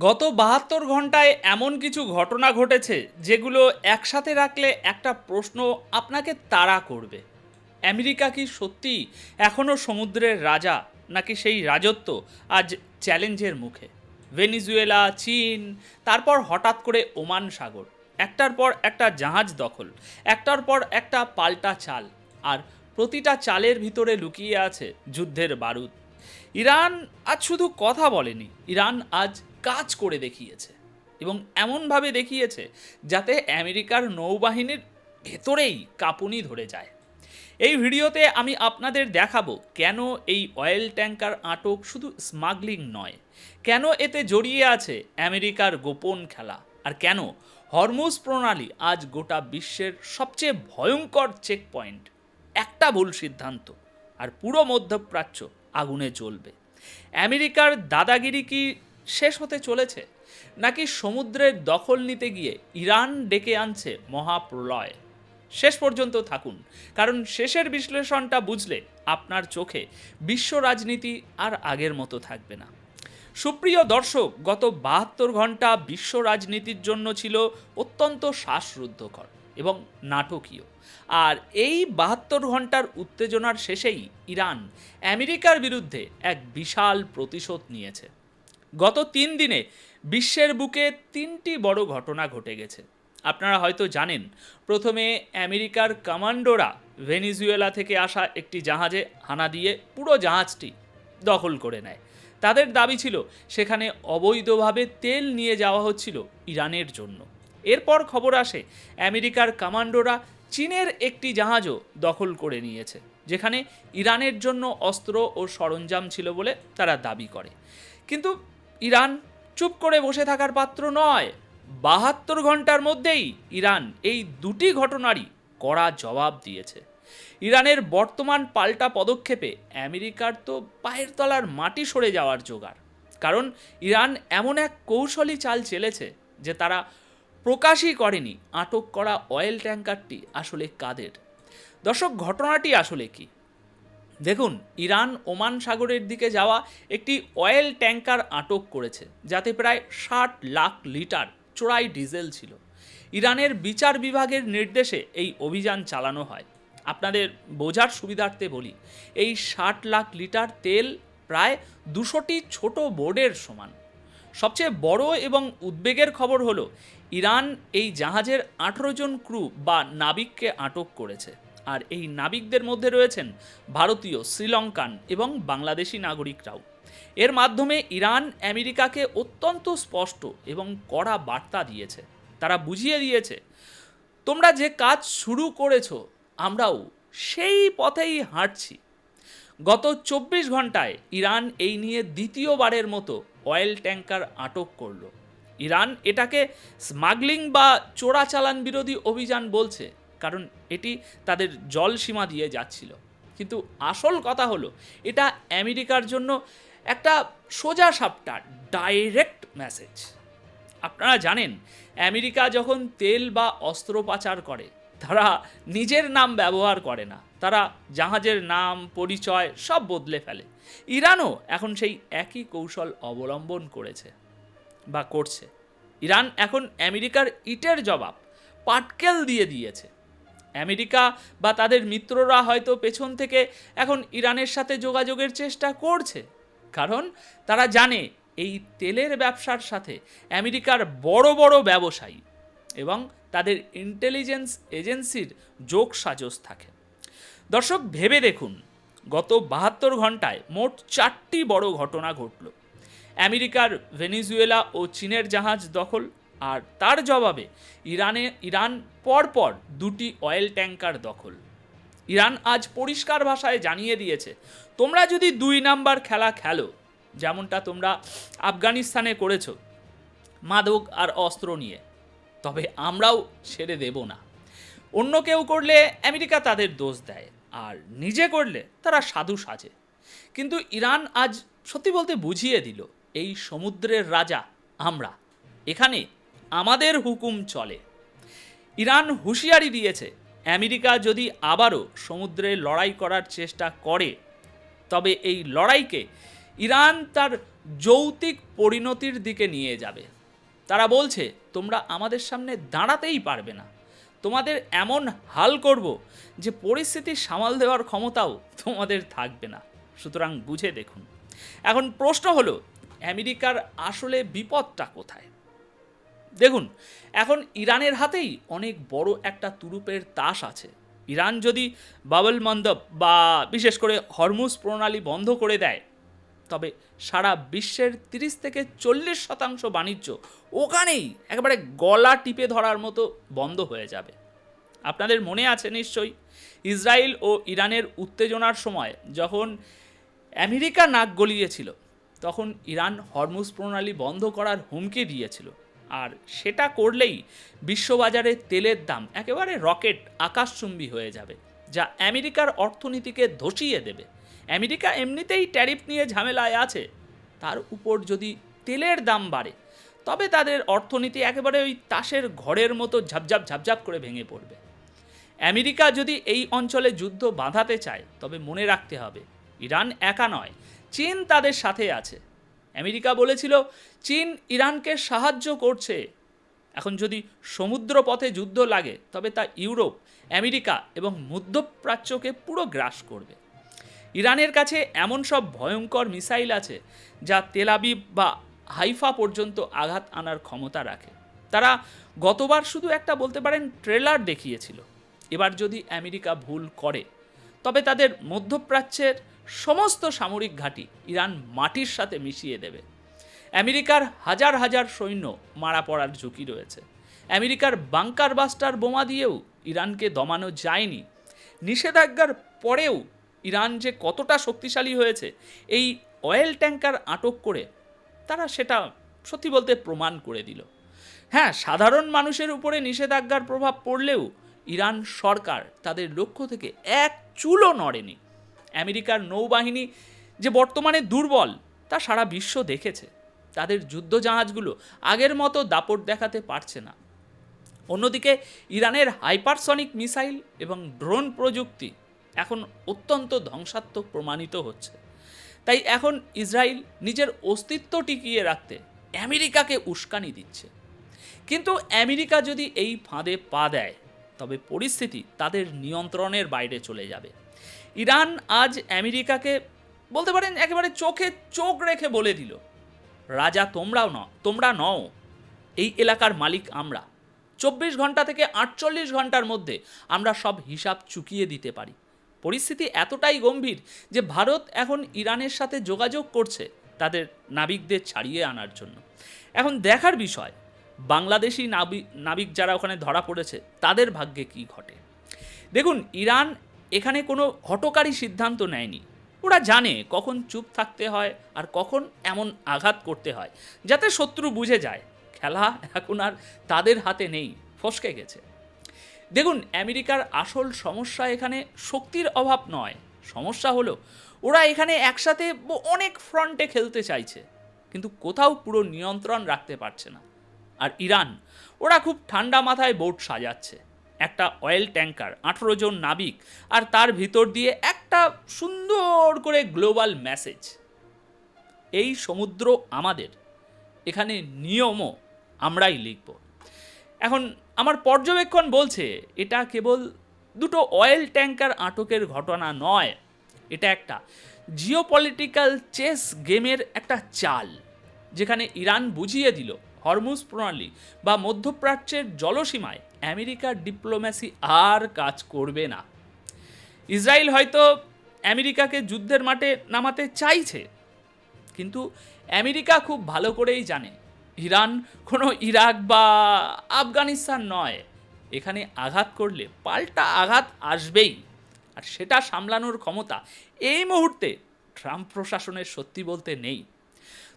গত ৭২ ঘন্টায় এমন কিছু ঘটনা ঘটেছে যেগুলো একসাথে রাখলে একটা প্রশ্ন আপনাকে তাড়া করবে। আমেরিকা কি সত্যি এখনও সমুদ্রের রাজা, নাকি সেই রাজত্ব আজ চ্যালেঞ্জের মুখে? ভেনিজুয়েলা, চীন, তারপর হঠাৎ করে ওমান সাগর, একটার পর একটা জাহাজ দখল, একটার পর একটা পাল্টা চাল, আর প্রতিটা চালের ভিতরে লুকিয়ে আছে যুদ্ধের বারুদ। ইরান আজ শুধু কথা বলেনি, ইরান আজ কাজ করে দেখিয়েছে, এবং এমনভাবে দেখিয়েছে যাতে আমেরিকার নৌবাহিনীর ভেতরেই কাঁপুনি ধরে যায়। এই ভিডিওতে আমি আপনাদের দেখাবো কেন এই অয়েল ট্যাঙ্কার আটক শুধু স্মাগলিং নয়, কেন এতে জড়িয়ে আছে আমেরিকার গোপন খেলা, আর কেন হরমুজ প্রণালী আজ গোটা বিশ্বের সবচেয়ে ভয়ঙ্কর চেক পয়েন্ট। একটা ভুল সিদ্ধান্ত আর পুরো মধ্যপ্রাচ্য আগুনে জ্বলবে। আমেরিকার দাদাগিরি কি শেষ হতে চলেছে, নাকি সমুদ্রের দখল নিতে গিয়ে ইরান ডেকে আনছে মহাপ্রলয়? শেষ পর্যন্ত থাকুন, কারণ শেষের বিশ্লেষণটা বুঝলে আপনার চোখে বিশ্ব রাজনীতি আর আগের মতো থাকবে না। সুপ্রিয় দর্শক, গত ৭২ ঘন্টা বিশ্ব রাজনীতির জন্য ছিল অত্যন্ত শ্বাসরুদ্ধকর এবং নাটকীয়। আর এই ৭২ ঘন্টার উত্তেজনার শেষেই ইরান আমেরিকার বিরুদ্ধে এক বিশাল প্রতিশোধ নিয়েছে। গত ৩ দিনে বিশ্বের বুকে ৩টি বড় ঘটনা ঘটে গেছে। আপনারা হয়তো জানেন, প্রথমে আমেরিকার কমান্ডোরা ভেনিজুয়েলা থেকে আসা একটি জাহাজে হানা দিয়ে পুরো জাহাজটি দখল করে নেয়। তাদের দাবি ছিল সেখানে অবৈধভাবে তেল নিয়ে যাওয়া হচ্ছিল ইরানের জন্য। এরপর খবর আসে আমেরিকার কমান্ডোরা চীনের একটি জাহাজও দখল করে নিয়েছে, যেখানে ইরানের জন্য অস্ত্র ও সরঞ্জাম ছিল বলে তারা দাবি করে। কিন্তু ইরান চুপ করে বসে থাকার পাত্র নয়। ৭২ ঘন্টার মধ্যেই ইরান এই দুটি ঘটনারই কড়া জবাব দিয়েছে। ইরানের বর্তমান পাল্টা পদক্ষেপে আমেরিকার তো পায়ের তলার মাটি সরে যাওয়ার জোগাড়, কারণ ইরান এমন এক কৌশলী চাল চেলেছে যে তারা প্রকাশই করেনি আটক করা অয়েল ট্যাঙ্কারটি আসলে কাদের। দর্শক, ঘটনাটি আসলে কি দেখুন। ইরান ওমান সাগরের দিকে যাওয়া একটি অয়েল ট্যাঙ্কার আটক করেছে, যাতে প্রায় ৬০ লাখ লিটার চোরাই ডিজেল ছিল। ইরানের বিচার বিভাগের নির্দেশে এই অভিযান চালানো হয়। আপনাদের বোঝার সুবিধার্থে বলি, এই ৬০ লাখ লিটার তেল প্রায় ২০০টি ছোট বোর্ডের সমান। সবচেয়ে বড় এবং উদ্বেগের খবর হলো, ইরান এই জাহাজের ১৮ জন ক্রু বা নাবিককে আটক করেছে। আর এই নাবিকদের মধ্যে রয়েছেন ভারতীয়, শ্রীলঙ্কান এবং বাংলাদেশি নাগরিকরাও। এর মাধ্যমে ইরান আমেরিকাকে অত্যন্ত স্পষ্ট এবং কড়া বার্তা দিয়েছে। তারা বুঝিয়ে দিয়েছে, তোমরা যে কাজ শুরু করেছো আমরাও সেই পথেই হাঁটছি। গত ২৪ ঘন্টায় ইরান এই নিয়ে দ্বিতীয়বারের মতো অয়েল ট্যাঙ্কার আটক করলো। ইরান এটাকে স্মাগলিং বা চোরাচালান বিরোধী অভিযান বলছে, কারণ এটি তাদের জলসীমা দিয়ে যাচ্ছিল। কিন্তু আসল কথা হলো, এটা আমেরিকার জন্য একটা সোজা সাপটা ডাইরেক্ট মেসেজ। আপনারা জানেন, আমেরিকা যখন তেল বা অস্ত্র পাচার করে, তারা নিজের নাম ব্যবহার করে না, তারা জাহাজের নাম, পরিচয় সব বদলে ফেলে। ইরানও এখন সেই একই কৌশল অবলম্বন করেছে বা করছে। ইরান এখন আমেরিকার ইটের জবাব পাটকেল দিয়ে দিয়েছে। আমেরিকা বা তাদের মিত্ররা হয়তো পেছন থেকে এখন ইরানের সাথে যোগাযোগের চেষ্টা করছে, কারণ তারা জানে এই তেলের ব্যবসার সাথে আমেরিকার বড় বড় ব্যবসায়ী এবং তাদের ইন্টেলিজেন্স এজেন্সির যোগসাজশ থাকে। দর্শক, ভেবে দেখুন, গত ৭২ ঘন্টায় মোট ৪টি বড় ঘটনা ঘটল। আমেরিকার ভেনিজুয়েলা ও চীনের জাহাজ দখল, আর তার জবাবে ইরান পরপর ২টি অয়েল ট্যাঙ্কার দখল। ইরান আজ পরিষ্কার ভাষায় জানিয়ে দিয়েছে, তোমরা যদি ২ নাম্বার খেলা খেলো, যেমনটা তোমরা আফগানিস্তানে করেছো মাদক আর অস্ত্র নিয়ে, তবে আমরাও ছেড়ে দেব না। অন্য কেউ করলে আমেরিকা তাদের দোষ দেয়, আর নিজে করলে তারা সাধু সাজে। কিন্তু ইরান আজ সত্যি বলতে বুঝিয়ে দিল, এই সমুদ্রের রাজা আমরা, এখানে আমাদের হুকুম চলে। ইরান হুঁশিয়ারি দিয়েছে, আমেরিকা যদি আবারও সমুদ্রে লড়াই করার চেষ্টা করে, তবে এই লড়াইকে ইরান তার যৌক্তিক পরিণতির দিকে নিয়ে যাবে। তারা বলছে তোমরা আমাদের সামনে দাঁড়াতেই পারবে না, তোমাদের এমন হাল করব যে পরিস্থিতি সামাল দেওয়ার ক্ষমতাও তোমাদের থাকবে না। সুতরাং বুঝে দেখুন। এখন প্রশ্ন হলো, আমেরিকার আসলে বিপদটা কোথায়? দেখুন, এখন ইরানের হাতেই অনেক বড় একটা তুরুপের তাস আছে। ইরান যদি বাবল মন্দব বা বিশেষ করে হরমুজ প্রণালী বন্ধ করে দেয়, তবে সারা বিশ্বের 30-40% বাণিজ্য ওখানেই একেবারে গলা টিপে ধরার মতো বন্ধ হয়ে যাবে। আপনাদের মনে আছে নিশ্চয়ই, ইসরায়েল ও ইরানের উত্তেজনার সময় যখন আমেরিকা নাক গলিয়েছিল, তখন ইরান হরমুজ প্রণালী বন্ধ করার হুমকি দিয়েছিল। আর সেটা করলেই বিশ্ববাজারে তেলের দাম একেবারে রকেট আকাশচুম্বী হয়ে যাবে, যা আমেরিকার অর্থনীতিকে ধসিয়ে দেবে। আমেরিকা এমনিতেই ট্যারিফ নিয়ে ঝামেলায় আছে, তার উপর যদি তেলের দাম বাড়ে, তবে তাদের অর্থনীতি একেবারে ওই তাসের ঘরের মতো ঝাপঝাপ করে ভেঙে পড়বে। আমেরিকা যদি এই অঞ্চলে যুদ্ধ বাঁধাতে চায়, তবে মনে রাখতে হবে ইরান একা নয়, চীন তাদের সাথে আছে। আমেরিকা বলেছিল চীন ইরানকে সাহায্য করছে। এখন যদি সমুদ্রপথে যুদ্ধ লাগে, তবে তা ইউরোপ, আমেরিকা এবং মধ্যপ্রাচ্যকে পুরো গ্রাস করবে। ইরানের কাছে এমন সব ভয়ঙ্কর মিসাইল আছে যা তেল আবিব বা হাইফা পর্যন্ত আঘাত আনার ক্ষমতা রাখে। তারা গতবার শুধু একটা বলতে পারেন ট্রেলার দেখিয়েছিল। এবার যদি আমেরিকা ভুল করে, তবে তাদের মধ্যপ্রাচ্যের সমস্ত সামরিক ঘাঁটি ইরান মাটির সাথে মিশিয়ে দেবে। আমেরিকার হাজার হাজার সৈন্য মারা পড়ার ঝুঁকি রয়েছে। আমেরিকার বাংকার বাস্টার বোমা দিয়েও ইরানকে দমানো যায়নি। নিষেধাজ্ঞার পরেও ইরান যে কতটা শক্তিশালী হয়েছে, এই অয়েল ট্যাঙ্কার আটক করে তারা সেটা সত্যি বলতে প্রমাণ করে দিল। হ্যাঁ, সাধারণ মানুষের উপরে নিষেধাজ্ঞার প্রভাব পড়লেও ইরান সরকার তাদের লক্ষ্য থেকে এক চুলও নড়েনি। আমেরিকার নৌবাহিনী যে বর্তমানে দুর্বল, তা সারা বিশ্ব দেখেছে। তাদের যুদ্ধজাহাজগুলো আগের মতো দাপট দেখাতে পারছে না। অন্যদিকে ইরানের হাইপারসনিক মিসাইল এবং ড্রোন প্রযুক্তি এখন অত্যন্ত ধ্বংসাত্মক প্রমাণিত হচ্ছে। তাই এখন ইসরায়েল নিজের অস্তিত্ব টিকিয়ে রাখতে আমেরিকাকে উস্কানি দিচ্ছে। কিন্তু আমেরিকা যদি এই ফাঁদে পা দেয়, তবে পরিস্থিতি তাদের নিয়ন্ত্রণের বাইরে চলে যাবে। ইরান আজ আমেরিকাকে বলতে পারেন একেবারে চোখে চোখ রেখে বলে দিল, রাজা তোমরা নও, এই এলাকার মালিক আমরা। 24 ঘন্টা থেকে 48 ঘন্টার মধ্যে আমরা সব হিসাব চুকিয়ে দিতে পারি। পরিস্থিতি এতটাই গম্ভীর যে ভারত এখন ইরানের সাথে যোগাযোগ করছে তাদের নাবিকদের ছাড়িয়ে আনার জন্য। এখন দেখার বিষয়, বাংলাদেশি নাবিক যারা ওখানে ধরা পড়েছে, তাদের ভাগ্যে কি ঘটে। দেখুন, ইরান এখানে কোনো হঠকারী সিদ্ধান্ত নেয়নি। ওরা জানে কখন চুপ থাকতে হয় আর কখন এমন আঘাত করতে হয় যাতে শত্রু বুঝে যায় খেলা এখন আর তাদের হাতে নেই, ফসকে গেছে। দেখুন, আমেরিকার আসল সমস্যা এখানে শক্তির অভাব নয়। সমস্যা হলো ওরা এখানে একসাথে অনেক ফ্রন্টে খেলতে চাইছে, কিন্তু কোথাও পুরো নিয়ন্ত্রণ রাখতে পারছে না। আর ইরান, ওরা খুব ঠান্ডা মাথায় বোট সাজাচ্ছে। একটা অয়েল ট্যাঙ্কার, 18 জন নাবিক, আর তার ভিতর দিয়ে একটা সুন্দর করে গ্লোবাল মেসেজ, এই সমুদ্র আমাদের, এখানে নিয়মও আমরাই লিখব। এখন আমার পর্যবেক্ষণ বলছে এটা কেবল দুটো অয়েল ট্যাঙ্কার আটকের ঘটনা নয়, এটা একটা জিওপলিটিক্যাল চেস গেমের একটা চাল, যেখানে ইরান বুঝিয়ে দিল হরমুজ প্রণালী বা মধ্যপ্রাচ্যের জলসীমায় আমেরিকার ডিপ্লোম্যাসি আর কাজ করবে না। ইসরায়েল হয়তো আমেরিকাকে যুদ্ধের মাঠে নামাতে চাইছে, কিন্তু আমেরিকা খুব ভালো করেই জানে ইরান কোনো ইরাক বা আফগানিস্তান নয়। এখানে আঘাত করলে পাল্টা আঘাত আসবেই, আর সেটা সামলানোর ক্ষমতা এই মুহূর্তে ট্রাম্প প্রশাসনের সত্যি বলতে নেই।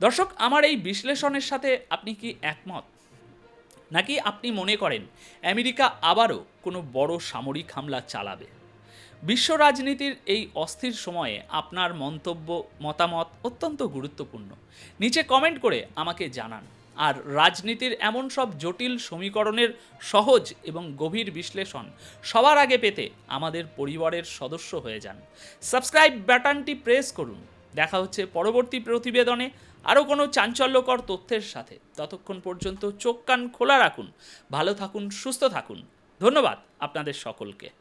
দর্শক, আমার এই বিশ্লেষণের সাথে আপনি কি একমত, নাকি আপনি মনে করেন আমেরিকা আবারও কোনো বড় সামরিক হামলা চালাবে? বিশ্ব রাজনীতির এই অস্থির সময়ে আপনার মতামত অত্যন্ত গুরুত্বপূর্ণ। নিচে কমেন্ট করে আমাকে জানান। আর রাজনীতির এমন সব জটিল সমীকরণের সহজ এবং গভীর বিশ্লেষণ সবার আগে পেতে আমাদের পরিবারের সদস্য হয়ে যান। সাবস্ক্রাইব বাটনটি প্রেস করুন দেখা হচ্ছে পরবর্তী প্রতিবেদনে আরও কোনো চাঞ্চল্যকর তথ্যের সাথে। ততক্ষণ পর্যন্ত চোখ কান খোলা রাখুন, ভালো থাকুন, সুস্থ থাকুন। ধন্যবাদ আপনাদের সকলকে।